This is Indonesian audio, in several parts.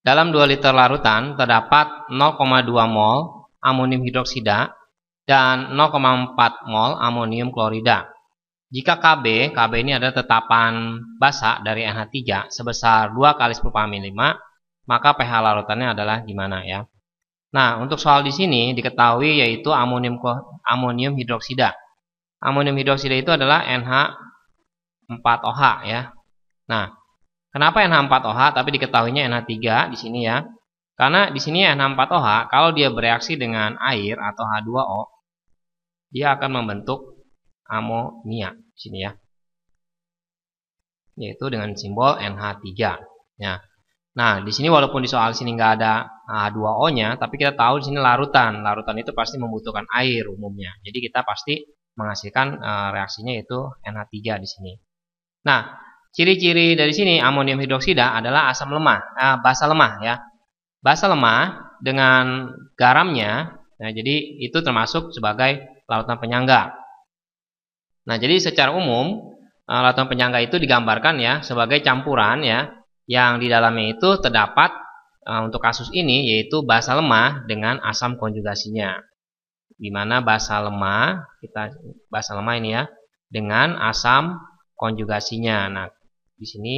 dalam 2 liter larutan terdapat 0,2 mol amonium hidroksida dan 0,4 mol amonium klorida. Jika Kb ini adalah tetapan basa dari NH3 sebesar 2 kali 10 pangkat min 5, maka pH larutannya adalah gimana ya? Nah, untuk soal di sini diketahui yaitu amonium hidroksida. Amonium hidroksida itu adalah NH4OH ya. Nah, kenapa NH4OH tapi diketahuinya NH3 di sini ya? Karena di sini NH4OH kalau dia bereaksi dengan air atau H2O, dia akan membentuk amonia di sini ya. Yaitu dengan simbol NH3 ya. Nah, di sini walaupun di soal sini nggak ada H2O-nya, tapi kita tahu di sini larutan. Larutan itu pasti membutuhkan air umumnya. Jadi kita pasti menghasilkan reaksinya yaitu NH3 di sini. Nah, ciri-ciri dari sini amonium hidroksida adalah asam lemah, basa lemah ya. Basa lemah dengan garamnya. Nah, jadi itu termasuk sebagai larutan penyangga. Nah, jadi secara umum larutan penyangga itu digambarkan ya sebagai campuran ya, yang di dalamnya itu terdapat untuk kasus ini yaitu basa lemah dengan asam konjugasinya. Di mana basa lemah ini ya dengan asam konjugasinya. Nah, di sini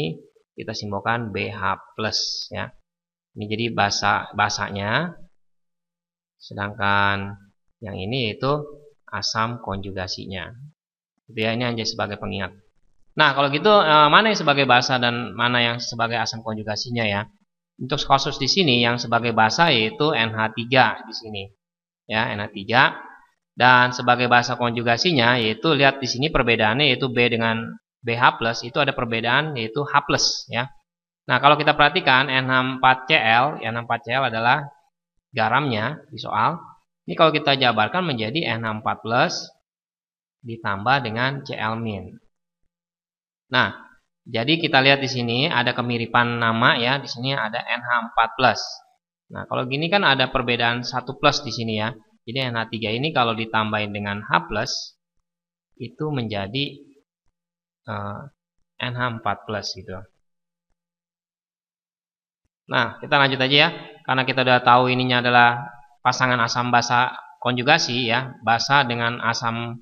kita simbolkan BH+ ya. Ini jadi basanya, sedangkan yang ini yaitu asam konjugasinya. Itu ya, ini hanya sebagai pengingat. Nah, kalau gitu mana yang sebagai basa dan mana yang sebagai asam konjugasinya ya? Untuk kasus di sini yang sebagai basa yaitu NH3 di sini. Ya, NH3. Dan sebagai basa konjugasinya yaitu lihat di sini perbedaannya yaitu B dengan BH+ itu ada perbedaan yaitu H+ ya. Nah, kalau kita perhatikan NH4Cl, NH4Cl adalah garamnya di soal. Ini kalau kita jabarkan menjadi NH4+ ditambah dengan Cl-. Nah, jadi kita lihat di sini ada kemiripan nama ya. Di sini ada NH4+. Nah, kalau gini kan ada perbedaan 1+ di sini ya. Jadi NH3 ini kalau ditambahin dengan H+ itu menjadi NH4+ gitu. Nah, kita lanjut aja ya. Karena kita udah tahu ininya adalah pasangan asam basa konjugasi ya, basa dengan asam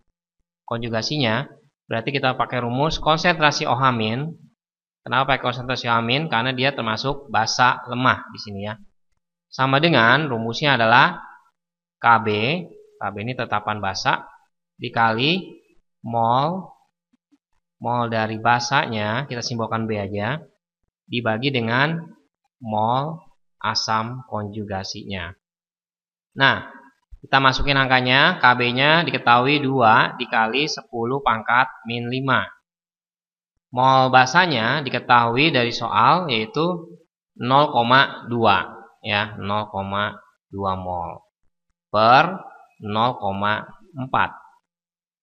konjugasinya. Berarti kita pakai rumus konsentrasi OH-. Kenapa pakai konsentrasi OH-? Karena dia termasuk basa lemah di sini ya. Sama dengan rumusnya adalah Kb ini tetapan basa dikali mol dari basanya, kita simbolkan B aja, dibagi dengan mol asam konjugasinya. Nah, kita masukin angkanya, Kb-nya diketahui 2 dikali 10 pangkat min 5. Mol basanya diketahui dari soal yaitu 0,2 ya, 0,2 mol per 0,4.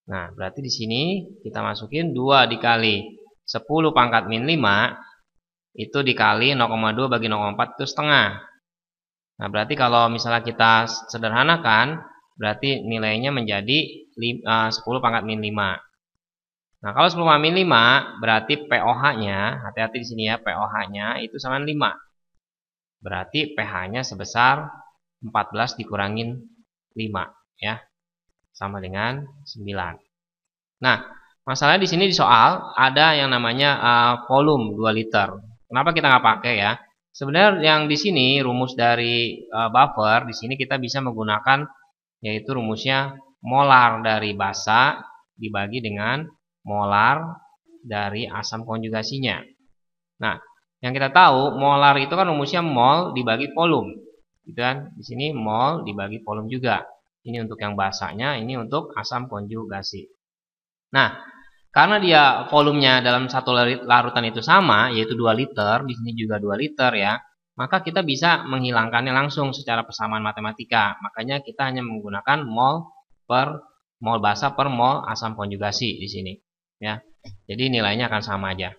Nah, berarti di sini kita masukin 2 dikali 10 pangkat min 5 itu dikali 0,2 bagi 0,4 itu setengah. Nah, berarti kalau misalnya kita sederhanakan, berarti nilainya menjadi 10 pangkat min 5. Nah, kalau 10 pangkat min 5, berarti pOH-nya, hati-hati di sini ya, pOH-nya itu sama 5. Berarti pH-nya sebesar 14 dikurangin 5 ya. Sama dengan 9. Nah, masalah di sini di soal ada yang namanya volume 2 liter. Kenapa kita nggak pakai ya? Sebenarnya yang di sini rumus dari buffer di sini kita bisa menggunakan yaitu rumusnya molar dari basa dibagi dengan molar dari asam konjugasinya. Nah, yang kita tahu molar itu kan rumusnya mol dibagi volume, gitu kan? Di sini mol dibagi volume juga. Ini untuk yang basanya, ini untuk asam konjugasi. Nah, karena dia volumenya dalam satu larutan itu sama, yaitu 2 liter, di sini juga 2 liter ya, maka kita bisa menghilangkannya langsung secara persamaan matematika. Makanya kita hanya menggunakan mol basa per mol asam konjugasi di sini ya. Jadi nilainya akan sama aja.